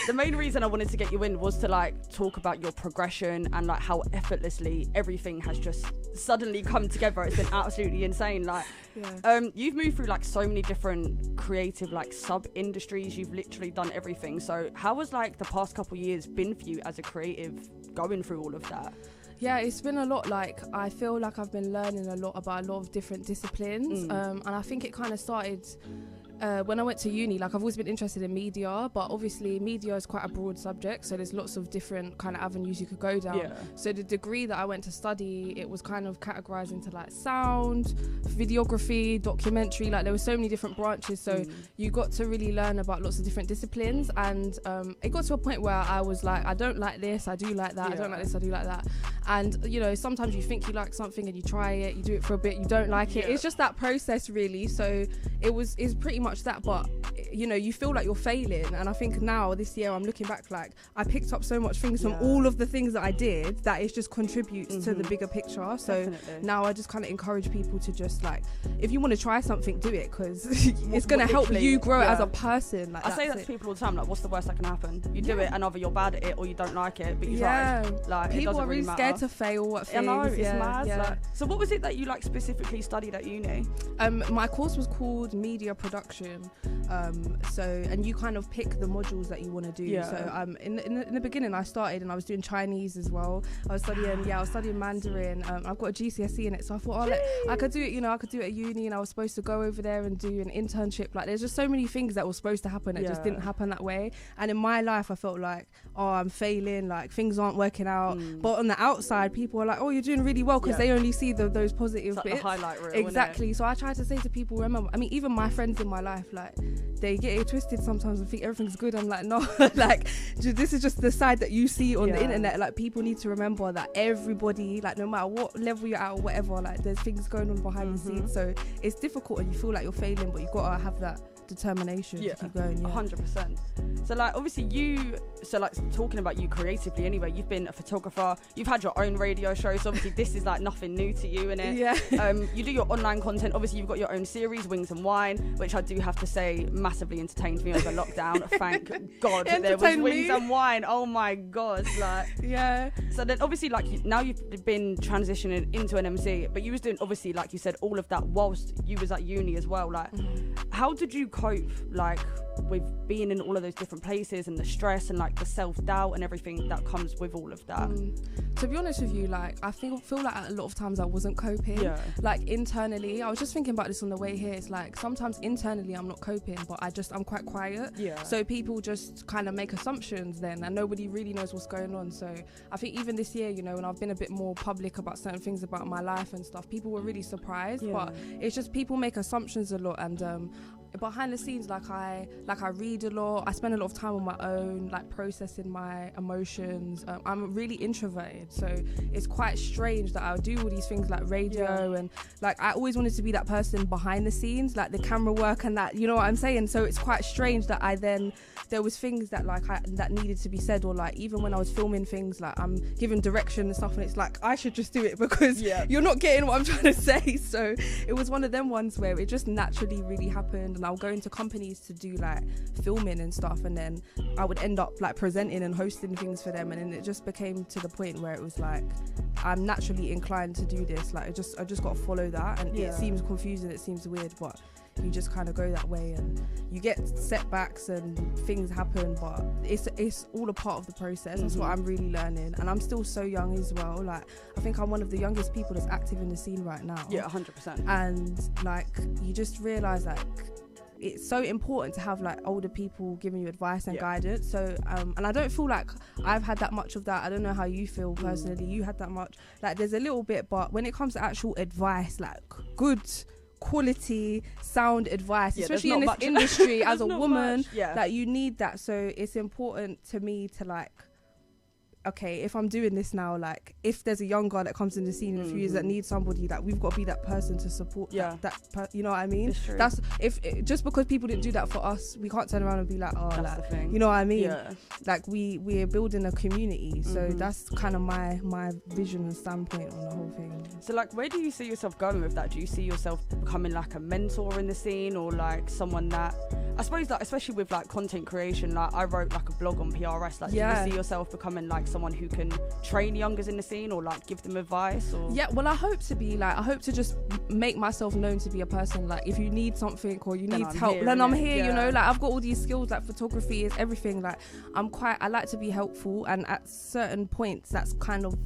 the main reason I wanted to get you in was to like talk about your progression and like how effortlessly everything has just suddenly come together. It's been absolutely insane. Like you've moved through like so many different creative like sub industries. You've literally done everything. So how has like the past couple of years been for you as a creative going through all of that? Yeah, it's been a lot. Like, I feel like I've been learning a lot about a lot of different disciplines. And I think it kind of started when I went to uni. Like, I've always been interested in media, but obviously media is quite a broad subject, so there's lots of different kind of avenues you could go down. So the degree that I went to study, it was kind of categorized into like sound, videography, documentary. Like, there were so many different branches, so you got to really learn about lots of different disciplines. And it got to a point where I was like, I don't like this, I do like that, I don't like this, I do like that. And you know, sometimes you think you like something and you try it, you do it for a bit, you don't like it. It's just that process, really. So it's pretty much that. But you know, you feel like you're failing. And I think now this year I'm looking back, like I picked up so much things from all of the things that I did, that it just contributes to the bigger picture. So now I just kind of encourage people to just like, if you want to try something, do it, because it's going to help you grow as a person. Like, I say that to people all the time, like, what's the worst that can happen? You do it and either you're bad at it or you don't like it, but you tried. Like, people it are really scared to fail at things. I know, it's mad. Like, so what was it that you like specifically studied at uni? My course was called media production. And you kind of pick the modules that you want to do. So in the beginning I started and I was doing Chinese as well. I was studying Mandarin. I've got a GCSE in it, so I thought I could do it, you know, I could do it at uni. And I was supposed to go over there and do an internship. Like, there's just so many things that were supposed to happen that just didn't happen that way. And in my life I felt like, oh, I'm failing, like things aren't working out. But on the outside people are like, oh, you're doing really well, because they only see those positive like bits. the highlight reel, exactly. So I try to say to people, remember, I mean, even my friends in my life, like, they get it twisted sometimes and think everything's good. I'm like, no, like, this is just the side that you see on the internet. Like, people need to remember that everybody, like, no matter what level you're at or whatever, like, there's things going on behind the scenes. So it's difficult and you feel like you're failing, but you've got to have that determination to keep going. 100%. So like, obviously talking about you creatively anyway, you've been a photographer, you've had your own radio show, so obviously this is like nothing new to you, innit? You do your online content, obviously you've got your own series, Wings and Wine, which I do have to say massively entertained me over lockdown. Thank God there was Wings and Wine. Oh my God, like, so then obviously, like, now you've been transitioning into an MC, but you was doing, obviously, like you said, all of that whilst you was at uni as well. Like, how did you cope, like, with being in all of those different places and the stress and like the self-doubt and everything that comes with all of that? To be honest with you, like, I feel like a lot of times I wasn't coping. Like, internally, I was just thinking about this on the way here. It's like, sometimes internally I'm not coping, but I'm quite quiet. So people just kind of make assumptions then, and nobody really knows what's going on. So I think even this year, you know, when I've been a bit more public about certain things about my life and stuff, people were really surprised. But it's just, people make assumptions a lot. And behind the scenes, like I read a lot, I spend a lot of time on my own, like, processing my emotions. I'm really introverted, so it's quite strange that I would do all these things like radio and like, I always wanted to be that person behind the scenes, like the camera work and that, you know what I'm saying? So it's quite strange that there was things that like that needed to be said, or like even when I was filming things, like I'm giving direction and stuff, and it's like, I should just do it because you're not getting what I'm trying to say. So it was one of them ones where it just naturally really happened. And I'll go into companies to do like filming and stuff, and then I would end up like presenting and hosting things for them, and then it just became to the point where it was like, I'm naturally inclined to do this, like I just got to follow that. And it seems confusing, it seems weird, but you just kind of go that way, and you get setbacks and things happen, but it's all a part of the process. That's what I'm really learning, and I'm still so young as well. Like, I think I'm one of the youngest people that's active in the scene right now. 100%. And like, you just realize like, it's so important to have like older people giving you advice and guidance. So and I don't feel like I've had that much of that. I don't know how you feel personally. You had that much? Like, there's a little bit, but when it comes to actual advice, like good quality sound advice, especially in this industry, as a woman, like, you need that. So it's important to me to like okay, if I'm doing this now, like if there's a young girl that comes in the scene in a few years that needs somebody, that we've got to be that person to support you know what I mean? That's if just because people didn't do that for us, we can't turn around and be like, oh, that's the thing. You know what I mean? Like we're building a community, so that's kind of my vision and standpoint on the whole thing. So like, where do you see yourself going with that? Do you see yourself becoming like a mentor in the scene, or like someone that, I suppose, like especially with like content creation, like I wrote like a blog on PRS, like do you see yourself becoming like someone who can train youngers in the scene or like give them advice? Or well, I hope to just make myself known to be a person, like if you need something or you need help, then I'm here, you know, like I've got all these skills, like photography is everything, like I like to be helpful, and at certain points that's kind of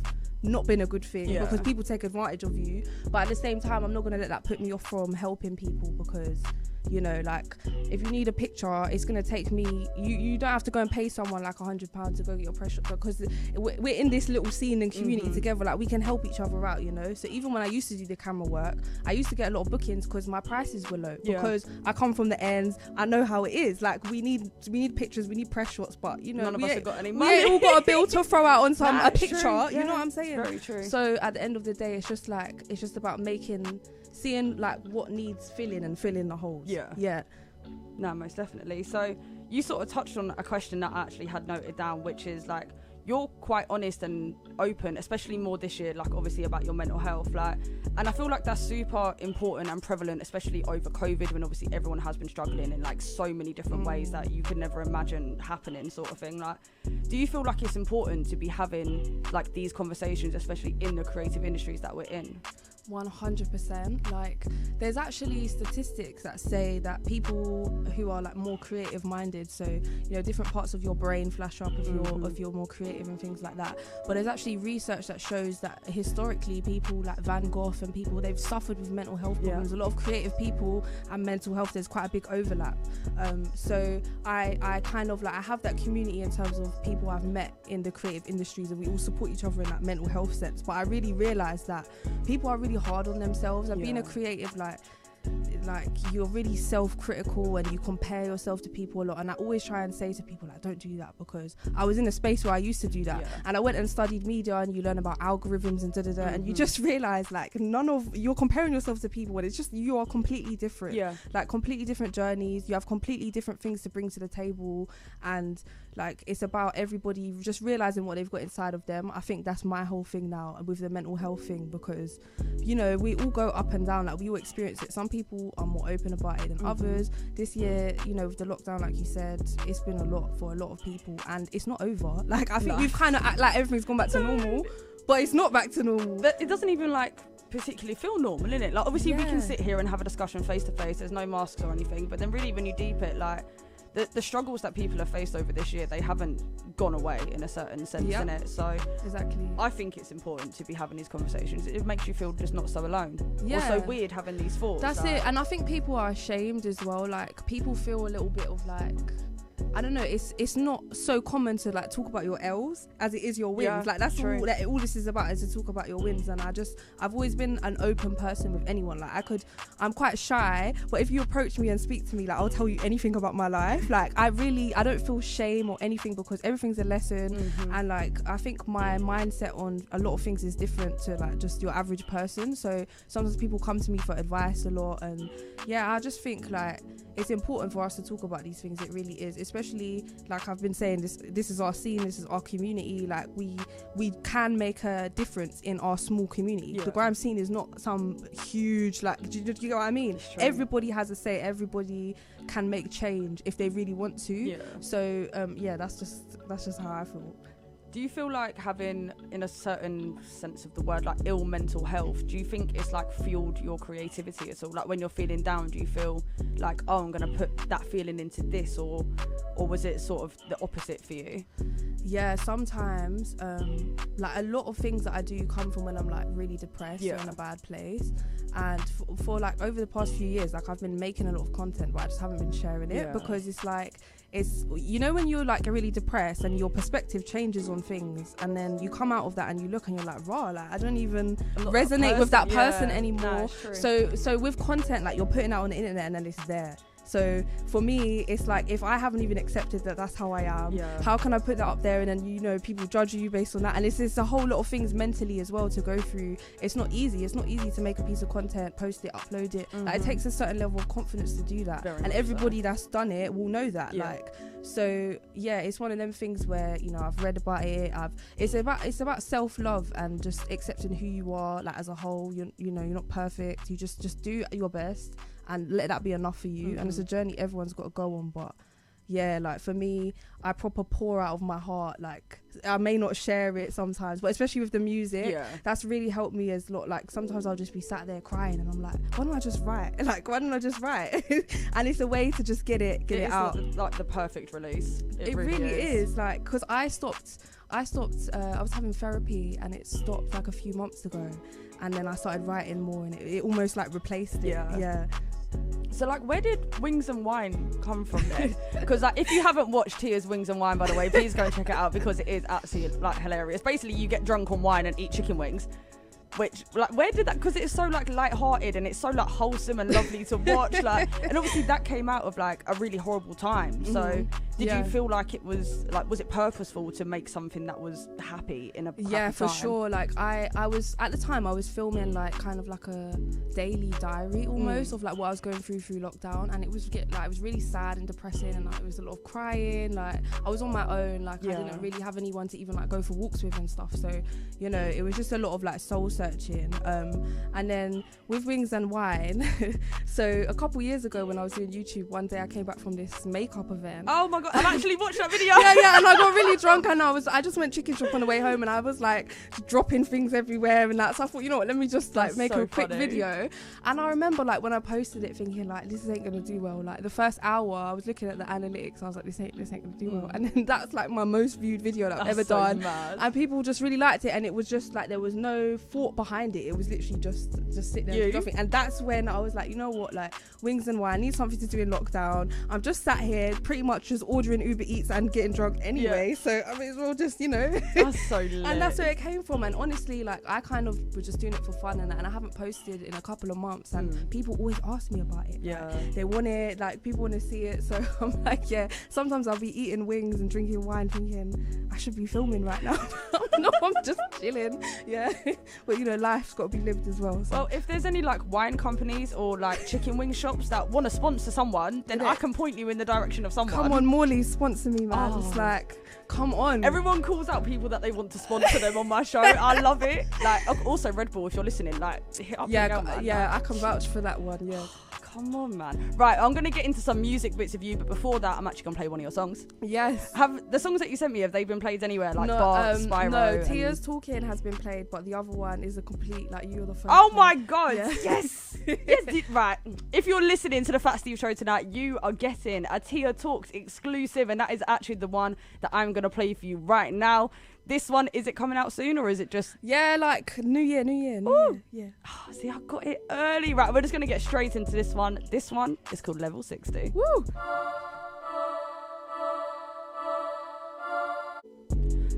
not been a good thing because people take advantage of you, but at the same time I'm not going to let that put me off from helping people, because you know, like if you need a picture, it's going to take me, you don't have to go and pay someone like £100 to go get your pressure, because we're in this little scene and community together, like we can help each other out, you know. So even when I used to do the camera work, I used to get a lot of bookings because my prices were low, because I come from the ends, I know how it is, like we need pictures, we need press shots, but you know, none of us have got any money. We ain't all got a bill to throw out on a picture, you know what I'm saying? Very true. So at the end of the day, it's just about seeing like what needs filling and filling the holes. No, most definitely. So you sort of touched on a question that I actually had noted down, which is like, you're quite honest and open, especially more this year, like obviously about your mental health, like, and I feel like that's super important and prevalent, especially over COVID, when obviously everyone has been struggling in like so many different ways that you could never imagine happening, sort of thing. Like, do you feel like it's important to be having like these conversations, especially in the creative industries that we're in? 100%. Like there's actually statistics that say that people who are like more creative minded, so you know, different parts of your brain flash up if you're more creative and things like that, but there's actually research that shows that historically people like Van Gogh and people, they've suffered with mental health problems. A lot of creative people and mental health, there's quite a big overlap. So I kind of like, I have that community in terms of people I've met in the creative industries, and we all support each other in that mental health sense. But I really realized that people are really hard on themselves, and being a creative, like you're really self-critical and you compare yourself to people a lot. And I always try and say to people, like, don't do that, because I was in a space where I used to do that, and I went and studied media, and you learn about algorithms and and you just realize like you're comparing yourself to people, and it's just, you are completely different, like completely different journeys, you have completely different things to bring to the table, and like it's about everybody just realizing what they've got inside of them. I think that's my whole thing now with the mental health thing, because you know, we all go up and down, like we all experience it. Some people are more open about it than others. This year, you know, with the lockdown, like you said, it's been a lot for a lot of people, and it's not over. Like I think we've kind of act like everything's gone back to normal, but it's not back to normal. But it doesn't even like particularly feel normal, innit? Like obviously we can sit here and have a discussion face to face, there's no masks or anything, but then really when you deep it, like the struggles that people have faced over this year, they haven't gone away in a certain sense, innit? So exactly, I think it's important to be having these conversations. It makes you feel just not so alone, or so weird having these thoughts. That's it. And I think people are ashamed as well. Like people feel a little bit of like, I don't know, it's not so common to like talk about your L's as it is your wins. Like that's true. All this is about, is to talk about your wins. And I've always been an open person with anyone. Like I'm quite shy, but if you approach me and speak to me, like I'll tell you anything about my life. Like I don't feel shame or anything, because everything's a lesson. And like I think my mindset on a lot of things is different to like just your average person. So sometimes people come to me for advice a lot, and I just think like it's important for us to talk about these things. It really is, especially like I've been saying, this is our scene, this is our community. Like we can make a difference in our small community. The grime scene is not some huge, like, do you get what I mean? Everybody has a say, everybody can make change if they really want to. So that's just how I feel. Do you feel like having, in a certain sense of the word, like ill mental health, do you think it's like fueled your creativity at all? Like when you're feeling down, do you feel like, oh, I'm going to put that feeling into this, or was it sort of the opposite for you? Yeah, sometimes like a lot of things that I do come from when I'm like really depressed or in a bad place. And for like over the past few years, like I've been making a lot of content, but I just haven't been sharing it because it's like, it's, you know, when you're like really depressed and your perspective changes on things, and then you come out of that and you look and you're like, raw, like I don't even resonate with that person anymore. So with content, like you're putting out on the internet and then it's there, So for me, it's like, if I haven't even accepted that that's how I am, how can I put that up there and then, you know, people judge you based on that? And it's a whole lot of things mentally as well to go through. It's not easy to make a piece of content, post it, upload it. Like, it takes a certain level of confidence to do that. And everybody that's done it will know that. So yeah, it's one of them things where, you know, I've read about it. It's about self-love and just accepting who you are, like, as a whole. You know, you're not perfect. You just do your best and let that be enough for you. And it's a journey everyone's got to go on. But yeah, like, for me, I proper pour out of my heart. Like, I may not share it sometimes, but especially with the music, that's really helped me as lot. Like, sometimes I'll just be sat there crying and I'm like, why don't I just write? And it's a way to just get it out. Like the perfect release. It really is. Like, because I was having therapy and it stopped like a few months ago, and then I started writing more, and it almost like replaced it. So, like, where did Wings and Wine come from then? Because, like, if you haven't watched Tia's Wings and Wine, by the way, please go and check it out, because it is absolutely, like, hilarious. Basically, you get drunk on wine and eat chicken wings. Which, like, where did that, because it's so, like, light-hearted and it's so, like, wholesome and lovely to watch, like, and obviously that came out of, like, a really horrible time. So did you feel like it was, like, was it purposeful to make something that was happy in a happy time? For sure. Like, I was, at the time, I was filming, like, kind of like a daily diary almost of, like, what I was going through lockdown, and it was really sad and depressing, and, like, it was a lot of crying. Like, I was on my own, like, I didn't really have anyone to even, like, go for walks with and stuff. So, you know, it was just a lot of, like, soul searching. And then with Wings and Wine, so a couple years ago when I was doing YouTube, one day I came back from this makeup event. Oh my god, I've actually watched that video. yeah, and I got really drunk, and I just went chicken shop on the way home, and I was like dropping things everywhere and that. So I thought, you know what, let me just like make a quick video. And I remember, like, when I posted it, thinking, like, this ain't gonna do well. Like, the first hour I was looking at the analytics, I was like, this ain't gonna do well. And then that's like my most viewed video that I've ever done. Mad. And people just really liked it, and it was just like, there was no thought behind it. It was literally just sit there and do nothing. And that's when I was like, you know what, like, Wings and Wine, I need something to do in lockdown. I'm just sat here pretty much just ordering Uber Eats and getting drunk anyway, so I may as well just, you know. That's so lit. And that's where it came from. And honestly, like, I kind of was just doing it for fun, and I haven't posted in a couple of months, and people always ask me about it. Like, they want it, like, people want to see it. So I'm like, sometimes I'll be eating wings and drinking wine thinking I should be filming right now. No, I'm just chilling. But, you know, life's got to be lived as well. So. Well, if there's any, like, wine companies or, like, chicken wing shops that want to sponsor someone, then I can point you in the direction of someone. Come on, Morley, sponsor me, man. It's like, come on. Everyone calls out people that they want to sponsor them on my show. I love it. Like, also Red Bull, if you're listening, like, hit up the girl, man. I can vouch for that one. Come on, man. Right, I'm going to get into some music bits of you, but before that, I'm actually going to play one of your songs. Yes. Have the songs that you sent me, have they been played anywhere? Like Bart, Spyro? No, Tia's Talking has been played, but the other one is a complete, like, You're the First. Oh my God. Yes. Right. If you're listening to the Fat Steve show tonight, you are getting a Tia Talks exclusive, and that is actually the one that I'm going to play for you right now. This one, is it coming out soon, or is it just... Yeah, like New Year. Yeah. Oh, see, I got it early. Right, we're just going to get straight into this one. This one is called Level 60. Woo!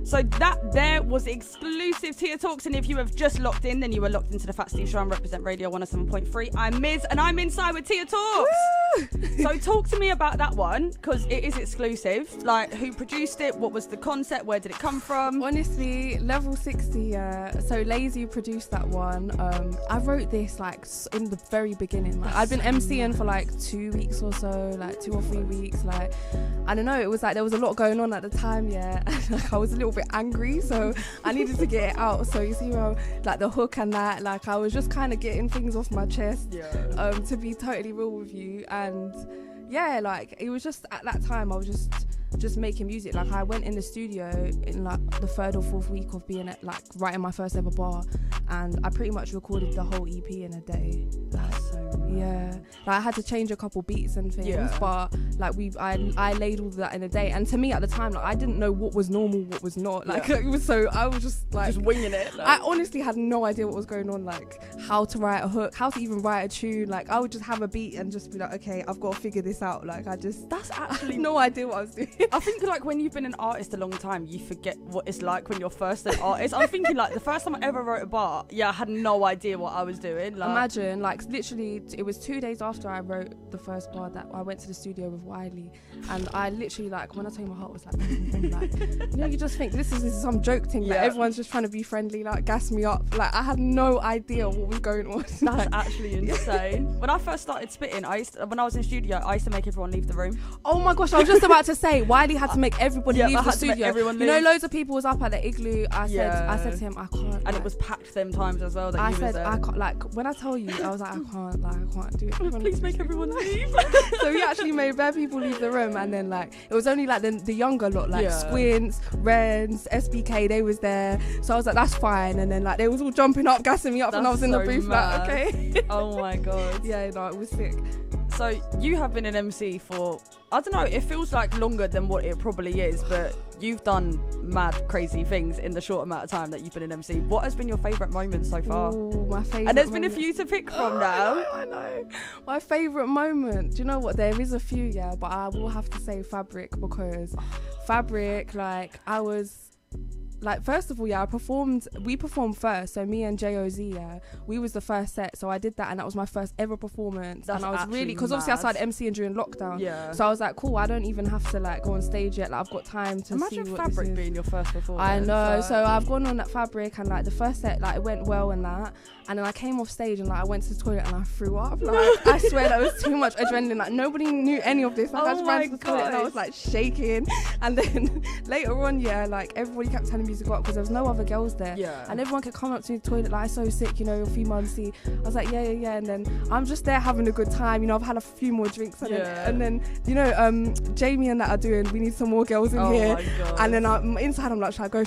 So that there was exclusive Tia Talks, and if you have just locked in, then you were locked into the Fat Steve show on Reprezent Radio 107.3. I'm Miz, and I'm inside with Tia Talks. So talk to me about that one, because it is exclusive. Like, who produced it? What was the concept? Where did it come from? Honestly, Level 60, so Lazy produced that one. I wrote this, like, in the very beginning. Like, I'd been MCing for, like, 2 weeks or so, like 2 or 3 weeks. Like, I don't know, it was like there was a lot going on at the time, like, I was a little bit angry, so I needed to get it out. So you see, like, the hook and that, like, I was just kind of getting things off my chest, to be totally real with you. And like, it was just, at that time I was just making music. Like, I went in the studio in, like, the 3rd or 4th week of being at, like, writing my first ever bar, and I pretty much recorded the whole EP in a day. That's so nice. Like, I had to change a couple beats and things, but like, I laid all of that in a day. And to me at the time, like, I didn't know what was normal, what was not. Like, it was, so I was just like, just winging it. Like. I honestly had no idea what was going on, like how to write a hook, how to even write a tune. Like, I would just have a beat and just be like, okay, I've got to figure this out. Like, that's actually no idea what I was doing. I think, like, when you've been an artist a long time, you forget what it's like when you're first an artist. I'm thinking, like, the first time I ever wrote a bar, I had no idea what I was doing. Like, imagine, like, literally, it was 2 days after I wrote the first bar that I went to the studio with Wiley, and I literally, like, when I tell you my heart was like, like, you just think this is some joke thing, that everyone's just trying to be friendly, like gas me up. Like, I had no idea what was going on. That's actually insane. When I first started spitting, when I was in the studio, I used to make everyone leave the room. Oh my gosh, I was just about to say, Wiley had to make everybody leave the studio. Everyone leave. You know, loads of people was up at the Igloo. I said to him, I can't. And it was packed them times as well. That I you said, was there. I can't. Like, when I tell you, I was like, I can't do it. Please make everyone leave. So we actually made bare people leave the room, and then like it was only like the younger lot, like Squints, Rens, SBK, they was there. So I was like, that's fine. And then like they was all jumping up, gassing me up, and I was in the booth like, okay. Oh my god. Yeah, no, it was sick. So you have been an MC for, I don't know, it feels like longer than what it probably is, but you've done mad, crazy things in the short amount of time that you've been an MC. What has been your favourite moment so far? Ooh, my favourite. And there's been a few to pick from now. I know. My favourite moment. Do you know what? There is a few, but I will have to say Fabric, because Fabric, like, I was... Like, first of all, we performed first. So me and J.O.Z, we was the first set. So I did that, and that was my first ever performance. That's and I was really, because obviously I started MCing during lockdown. Yeah. So I was like, cool, I don't even have to like go on stage yet. Like, I've got time to Imagine see what Fabric this is. being your first performance. I know. So I've gone on that Fabric, and like the first set, like it went well and that. And then I came off stage and like I went to the toilet and I threw up. Like, I swear that was too much adrenaline. Like, nobody knew any of this. Like, I just ran to the toilet and I was like shaking. And then later on, like everybody kept telling me to go up because there was no other girls there. Yeah. And everyone kept coming up to me in the toilet like, I'm so sick, you know, you're female MC. I was like, yeah. And then I'm just there having a good time. You know, I've had a few more drinks. And then you know, Jamie and that are doing, we need some more girls in here. My God. And then inside I'm like, should I go?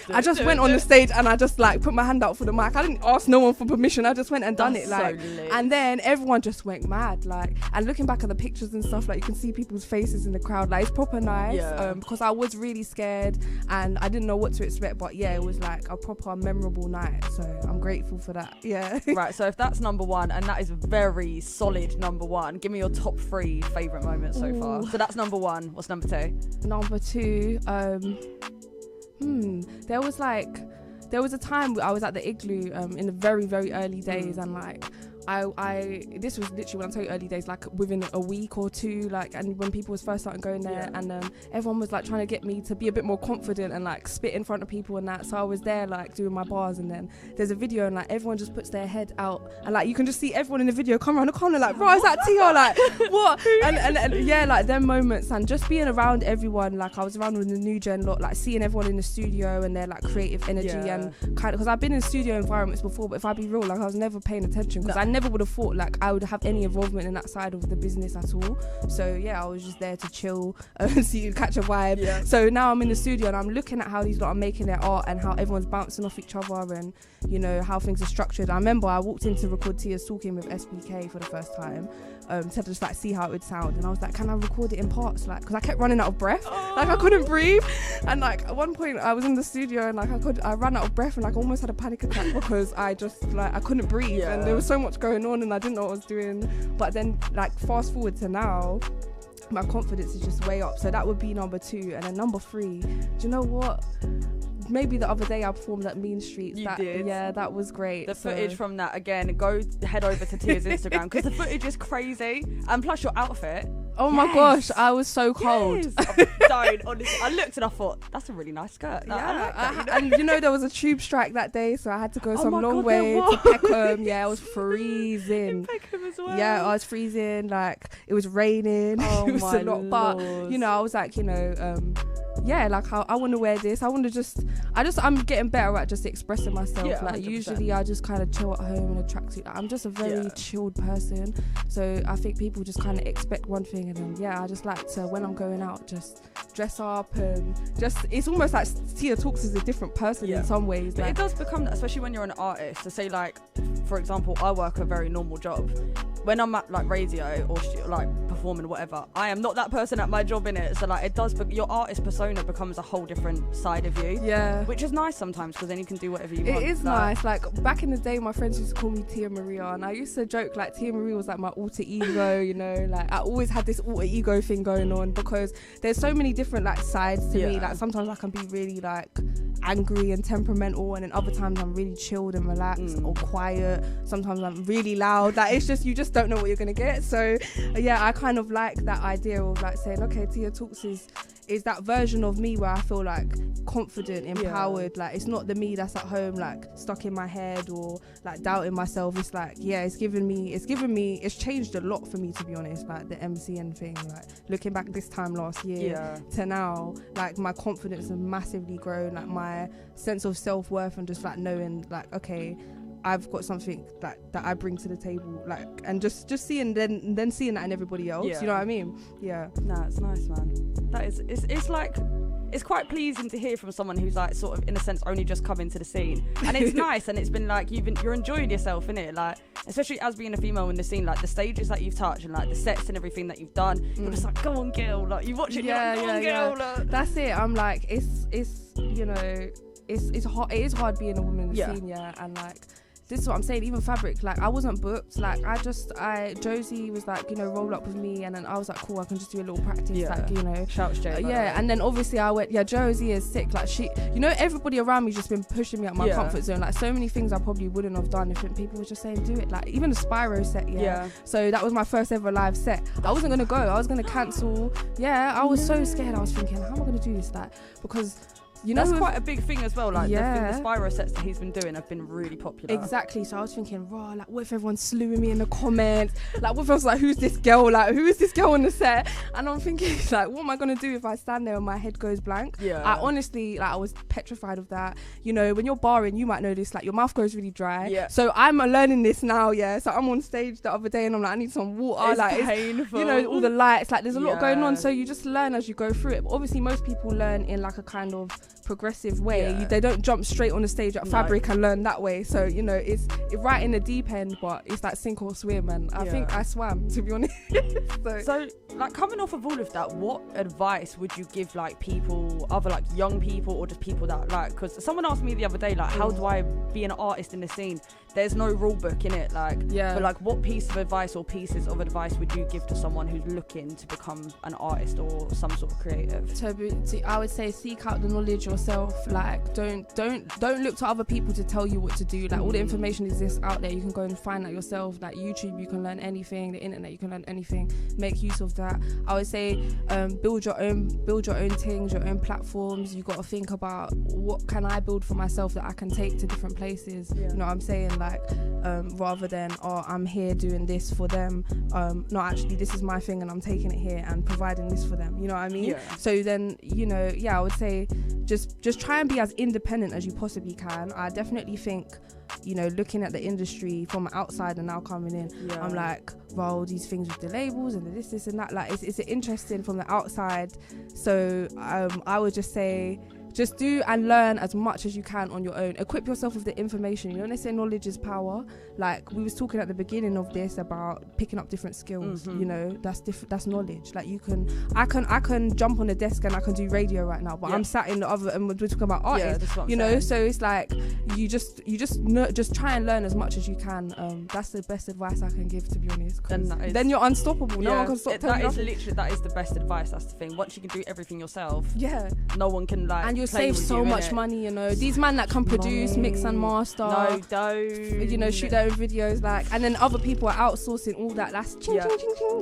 I just went on the stage and I just like put my hand out for the mic. I didn't ask no one for permission. I just went and done it, like, so and then everyone just went mad, like, and looking back at the pictures and stuff, like, you can see people's faces in the crowd, like, it's proper nice. Because I was really scared and I didn't know what to expect, but it was like a proper memorable night, so I'm grateful for that. Right, so if that's number one, and that is a very solid number one, give me your top 3 favourite moments so far. So that's number 1. What's number 2? Number 2, there was a time I was at the Igloo in the very, very early days, and like this was literally, when I tell you early days, like within a week or 2, like, and when people was first starting going there, and everyone was like trying to get me to be a bit more confident and like spit in front of people and that. So I was there like doing my bars, and then there's a video and like everyone just puts their head out, and like you can just see everyone in the video come around the corner like, bro, is that Tio? Like, what? and like them moments, and just being around everyone. Like, I was around with the new gen lot, like seeing everyone in the studio and their like creative energy, and kind of, because I've been in studio environments before, but if I be real, like I was never paying attention, because I never would have thought like I would have any involvement in that side of the business at all. So I was just there to chill, catch a vibe. So now I'm in the studio and I'm looking at how these lot are making their art and how everyone's bouncing off each other, and you know how things are structured. I remember I walked in to record Tia's Talking with SBK for the first time, to just like see how it would sound, and I was like, can I record it in parts, like, because I kept running out of breath, like I couldn't breathe, and like at one point I was in the studio and like I ran out of breath and like almost had a panic attack because I just like I couldn't breathe, and there was so much going on and I didn't know what I was doing. But then like fast forward to now, my confidence is just way up. So that would be number 2. And then number 3, do you know what? Maybe the other day I performed at Mean Streets. You did? Yeah, that was great. The footage from that, again, head over to Tia's Instagram, because the footage is crazy, and plus your outfit. Oh my gosh, I was so cold. Don't, honestly. I looked and I thought, that's a really nice skirt. Like, I like that, and you know there was a tube strike that day, so I had to go some long way to Peckham. I was freezing. In Peckham as well. Yeah, I was freezing. Like, it was raining. It was a lot, but you know, I was like, you know, like I want to wear this. I'm getting better at just expressing myself. Like 100%. Usually I just kind of chill at home in a tracksuit. I'm just a very chilled person, so I think people just kind of expect one thing, and then I just like to, when I'm going out, just dress up, and just, it's almost like Tia talks as a different person in some ways. But like, it does become that, especially when you're an artist. To say, like, for example, I work a very normal job. When I'm at like radio or like performing whatever, I am not that person at my job, in it. So like it does, your artist persona becomes a whole different side of you. Which is nice sometimes, because then you can do whatever you want. It is nice. Like back in the day, my friends used to call me Tia Maria, and I used to joke like Tia Maria was like my alter ego. You know, like I always had this alter ego thing going on, because there's so many different like sides to me. Like sometimes I can be really like angry and temperamental, and then other times I'm really chilled and relaxed or quiet. Sometimes I'm really loud. Like, it's just, you just don't know what you're gonna get. So yeah, I kind of like that idea of like saying, okay, Tia Talks is that version of me where I feel like confident, empowered. Like, it's not the me that's at home like stuck in my head or like doubting myself. It's like, yeah, it's changed a lot for me, to be honest. Like the MCN thing, like looking back this time last year to now, like my confidence has massively grown, like my sense of self-worth, and just like knowing like, okay, I've got something that I bring to the table, like, and just seeing then seeing that in everybody else. You know what I mean? Yeah. Nah, it's nice, man. That is, it's like, it's quite pleasing to hear from someone who's like sort of in a sense only just come into the scene, and it's nice, and it's been like you're enjoying yourself, innit? Like, especially as being a female in the scene, like the stages that you've touched and like the sets and everything that you've done, you're just like, go on, girl. Like, you watch it, you're like, go on, girl. Like. That's it. I'm like, it's you know, it's hard. It is hard being a woman in the scene, and like, this is what I'm saying. Even Fabric, like, I wasn't booked. Like, Josie was like, you know, roll up with me, and then I was like, cool, I can just do a little practice, like, you know. Shouts Jay. And then obviously I went, Josie is sick. Like, she, you know, everybody around me just been pushing me out my comfort zone. Like, so many things I probably wouldn't have done if people were just saying do it. Like, even the Spyro set, So that was my first ever live set. I wasn't gonna go. I was gonna cancel. I was so scared. I was thinking, how am I gonna do this? Like, because, you know, that's quite a big thing as well. Like, the Spyro sets that he's been doing have been really popular. Exactly. So I was thinking, raw, like, what if everyone's slewing me in the comments? Like, what if I was like, who's this girl? Like, who is this girl on the set? And I'm thinking, like, what am I gonna do if I stand there and my head goes blank? I honestly, like, I was petrified of that. You know, when you're barring, you might know this, like, your mouth goes really dry. So I'm learning this now. So I'm on stage the other day and I'm like, I need some water. It's like, painful. You know, all the lights, like, there's a lot going on. So you just learn as you go through it. But obviously most people learn in like a kind of progressive way. They don't jump straight on the stage at Fabric and learn that way. So, you know, it's right in the deep end, but it's like sink or swim, and I think I swam, to be honest. so like, coming off of all of that, what advice would you give like people, other like young people or just people that like, because someone asked me the other day, like, how do I be an artist in the scene? There's no rule book in it, like, but like, what piece of advice or pieces of advice would you give to someone who's looking to become an artist or some sort of creative? I would say seek out the knowledge yourself. Like, don't look to other people to tell you what to do. Like, all the information exists out there. You can go and find that yourself. Like YouTube, you can learn anything. The internet, you can learn anything. Make use of that. I would say build your own things, your own platforms. You got to think about, what can I build for myself that I can take to different places. You know what I'm saying? Like, rather than, I'm here doing this for them. No, actually, this is my thing and I'm taking it here and providing this for them. You know what I mean? So then, you know, I would say just try and be as independent as you possibly can. I definitely think, you know, looking at the industry from outside and now coming in, I'm like, well, these things with the labels and this and that, like, it's interesting from the outside. So I would just say, just do and learn as much as you can on your own. Equip yourself with the information. You know, they say knowledge is power. Like, we was talking at the beginning of this about picking up different skills. You know, that's knowledge. Like, I can jump on the desk and I can do radio right now, but I'm sat in the other and we're talking about artists. You know, so it's like, you just try and learn as much as you can. That's the best advice I can give, to be honest. Then you're unstoppable. No one can stop telling you. That is the best advice. That's the thing. Once you can do everything yourself, no one can, like, and you'll save so much money. You know, these men that can produce, mix and master, you know, shoot their own videos, like, and then other people are outsourcing all that. That's ching.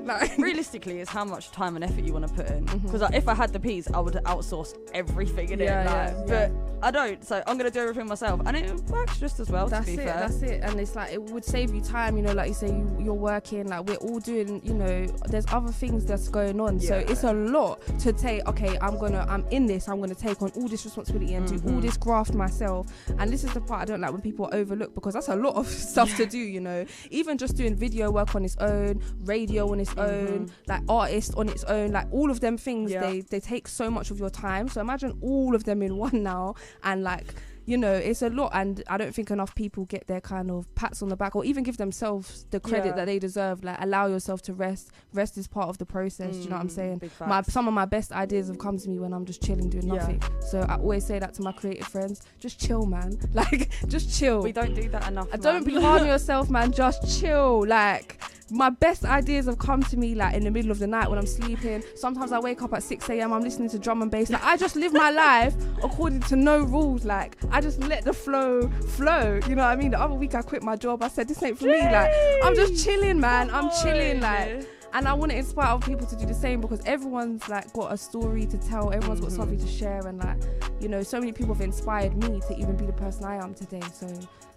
Like, realistically, it's how much time and effort you want to put in. Because like, if I had the piece, I would outsource everything in it. But I don't, so I'm gonna do everything myself, and it works just as well. That's it. And it's like, it would save you time. You know, like you say, you're working. Like, we're all doing. You know, there's other things that's going on. So it's a lot to take. Okay, I'm in this. I'm gonna take on all this responsibility and do all this graft myself. And this is the part I don't like, when people overlook, because that's a lot of stuff to do. You know, even just doing video work on its own, radio on its own, like artist on its own, like all of them things, they take so much of your time. So imagine all of them in one now, and like, you know, it's a lot. And I don't think enough people get their kind of pats on the back, or even give themselves the credit that they deserve. Like, allow yourself to rest is part of the process. Do you know what I'm saying? Some of my best ideas have come to me when I'm just chilling, doing nothing. So I always say that to my creative friends, just chill, man. Like, just chill. We don't do that enough, Don't be hard on yourself, man. Just chill. Like, my best ideas have come to me like in the middle of the night when I'm sleeping. Sometimes I wake up at 6 a.m. I'm listening to drum and bass. Like I just live my life according to no rules. Like I just let the flow. You know what I mean? The other week I quit my job. I said this ain't for me. Like I'm just chilling, man. I'm chilling, like. And I want to inspire other people to do the same because everyone's like got a story to tell. Everyone's got something to share, and like, you know, so many people have inspired me to even be the person I am today. So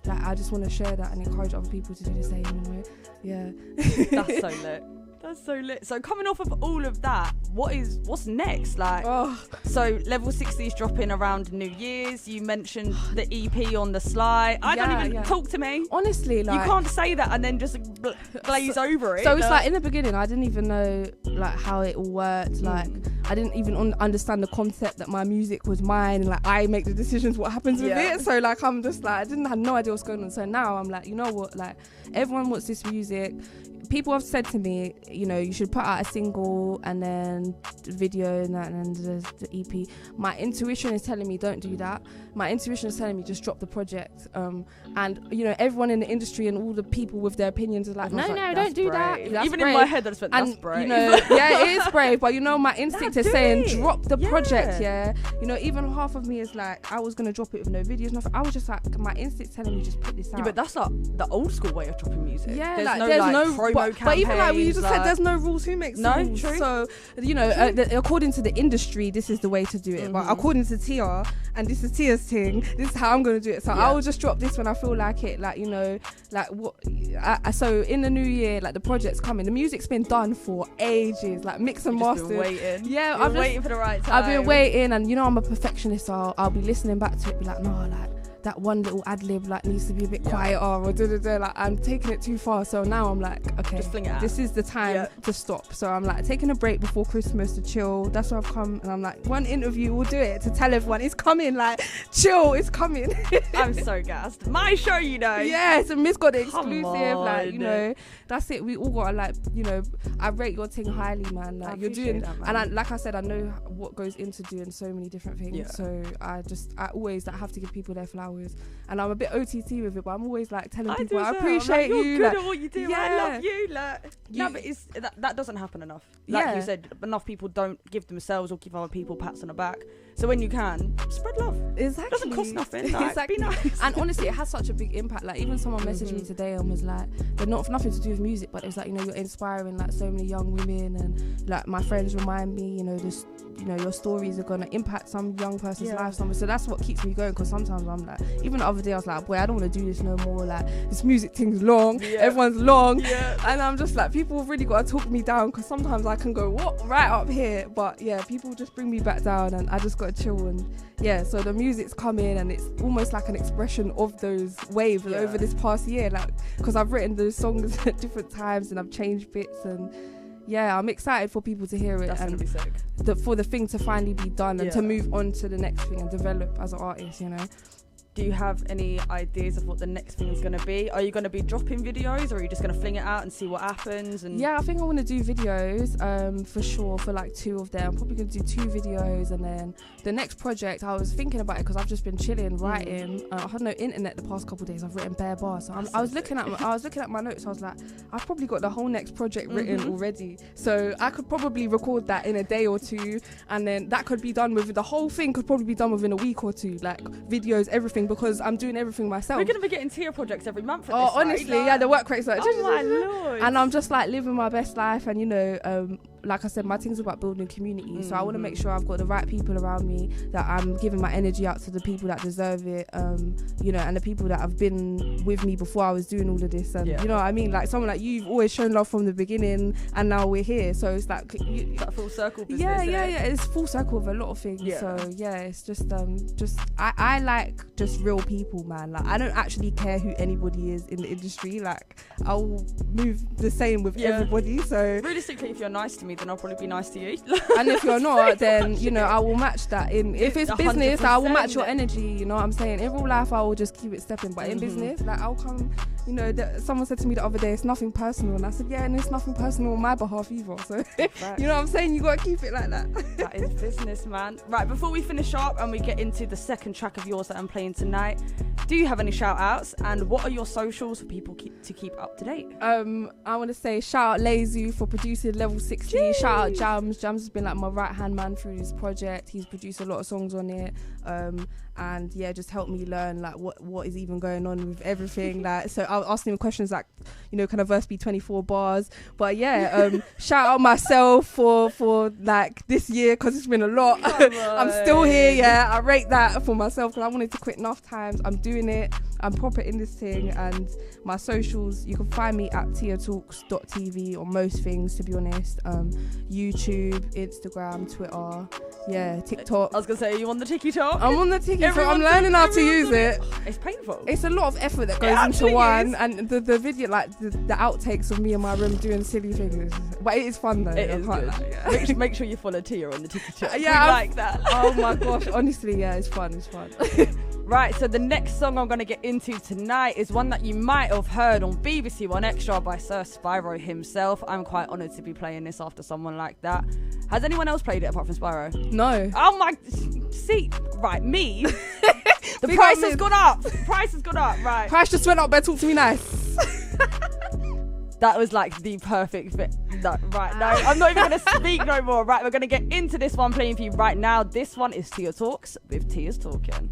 like, I just want to share that and encourage other people to do the same. You know, yeah. That's so lit. That's so lit. So coming off of all of that, what's next? Like, so Level 60 is dropping around New Year's. You mentioned the EP on the sly. I don't even talk to me. Honestly, like you can't say that and then just glaze over it. So it's like in the beginning, I didn't even know like how it all worked. Like I didn't even understand the concept that my music was mine and like I make the decisions what happens with it. So like I'm just like I had no idea what's going on. So now I'm like, you know what? Like everyone wants this music. People have said to me, you know, you should put out a single and then the video and then the EP. My intuition is telling me don't do that. My intuition is telling me just drop the project. And you know, everyone in the industry and all the people with their opinions are like, no, don't do that. That's even brave. In my head, that's brave. You know, yeah, it is brave. But you know, my instinct is saying drop the project. Yeah, you know, even half of me is like, I was gonna drop it with no videos, nothing. I was just like, my instinct's telling me just put this out. Yeah, but that's like the old school way of dropping music. Yeah, there's no but even like we just said, there's no rules. Who makes rules? True. So you know, according to the industry, this is the way to do it. But according to Tia, and this is Tia's thing, this is how I'm gonna do it. So I will just drop this when I feel like it. Like, you know, like what? So in the new year, like the project's coming. The music's been done for ages, like mix and master. Been waiting. Yeah, I've been waiting for the right time. I've been waiting, and you know, I'm a perfectionist, so I'll be listening back to it, be like, no, like that one little ad lib like needs to be a bit quieter or like I'm taking it too far. So now I'm like, okay, just fling it out. This is the time to stop. So I'm like taking a break before Christmas to chill. That's where I've come, and I'm like, one interview will do it to tell everyone it's coming. Like, chill, it's coming. I'm so gassed. My show, you know. Yeah, so Miss got the exclusive. Like, you know, that's it. We all gotta like, you know, I rate your thing highly, man. Like you're doing that, and like I said, I know what goes into doing so many different things. Yeah. So I always like have to give people their flowers. And I'm a bit OTT with it, but I'm always like telling people I appreciate you. You're good at what you do. Yeah. I love you. Like, no, but it's that doesn't happen enough. Like you said, enough people don't give themselves or give other people pats on the back. So when you can, spread love. Exactly. It doesn't cost nothing. Like, exactly. Be nice. And honestly, it has such a big impact. Like even someone messaged me today and was like, they're not nothing to do with music, but it's like, you know, you're inspiring like so many young women, and like my friends remind me, you know, this, you know, your stories are gonna impact some young person's life somewhere. So that's what keeps me going, because sometimes I'm like, even the other day I was like, boy, I don't want to do this no more. Like this music thing's long, everyone's long, and I'm just like, people have really got to talk me down, because sometimes I can go right up here, but people just bring me back down, and I just got to chill. And so the music's coming, and it's almost like an expression of those waves over this past year, like because I've written those songs at different times and I've changed bits, and I'm excited for people to hear it. That's gonna be sick. For the thing to finally be done and to move on to the next thing and develop as an artist, you know. Do you have any ideas of what the next thing is going to be? Are you going to be dropping videos, or are you just going to fling it out and see what happens? And I think I want to do videos for sure, for like 2 of them. I'm probably going to do 2 videos, and then the next project, I was thinking about it because I've just been chilling, writing. I had no internet the past couple of days. I've written bare bars. So I was looking at my notes. I was like, I've probably got the whole next project written already. So I could probably record that in a day or 2, and then that could be done with the whole thing. Could probably be done within a week or 2, like videos, everything. Because I'm doing everything myself. We're going to be getting tier projects every month for this, honestly, right? the work rate's like, oh my lord. And I'm just like living my best life, and you know, like I said, my thing's about building community. So I want to make sure I've got the right people around me, that I'm giving my energy out to the people that deserve it, you know, and the people that have been with me before I was doing all of this. And you know what I mean? Like someone like you've always shown love from the beginning, and now we're here. So it's like that full circle business. Yeah. It's full circle of a lot of things. So it's just I like just real people, man. Like I don't actually care who anybody is in the industry. Like I'll move the same with everybody. So realistically, if you're nice to me, then I'll probably be nice to you. And if you're not, then you know I will match that. If it's 100%, business, I will match your energy. You know what I'm saying? In real life, I will just keep it stepping. But in business, like I'll come. You know, someone said to me the other day, it's nothing personal, and I said, and it's nothing personal on my behalf either. So you know what I'm saying? You gotta keep it like that. That is business, man. Right, before we finish up and we get into the second track of yours that I'm playing tonight, do you have any shout outs, and what are your socials for people to keep up to date? I want to say shout out Lazu for producing Level 60. Jeez. Shout out Jams. Jams has been like my right hand man through this project. He's produced a lot of songs on it, and yeah, just helped me learn like what is even going on with everything. Like, so I was asking him questions like, you know, can a verse be 24 bars? But yeah, shout out myself for like this year, because it's been a lot. I'm still here. Yeah, I rate that for myself because I wanted to quit enough times. I'm doing it. I'm proper in this thing. And my socials, you can find me at tiatalks.tv on most things, to be honest. YouTube, Instagram, Twitter, yeah, TikTok. I was gonna say, are you on the TikTok? I'm on the TikTok, so I'm learning how to use it. It's painful. It's a lot of effort that goes into one, and the video, like the outtakes of me in my room doing silly things, but it is fun though. It is good. Yeah. Make sure you follow Tia on the TikTok. Yeah, I like that. Oh my gosh, honestly, yeah, it's fun. Right, so the next song I'm going to get into tonight is one that you might have heard on BBC One Extra by Sir Spyro himself. I'm quite honoured to be playing this after someone like that. Has anyone else played it apart from Spyro? No. Oh my... See, right, me... The price has gone up. Price has gone up, right. Price just went up, but talk to me nice. That was like the perfect fit. No, right, no, I'm not even going to speak no more. Right, we're going to get into this one playing for you right now. This one is Tia Talks with Tia's Talking.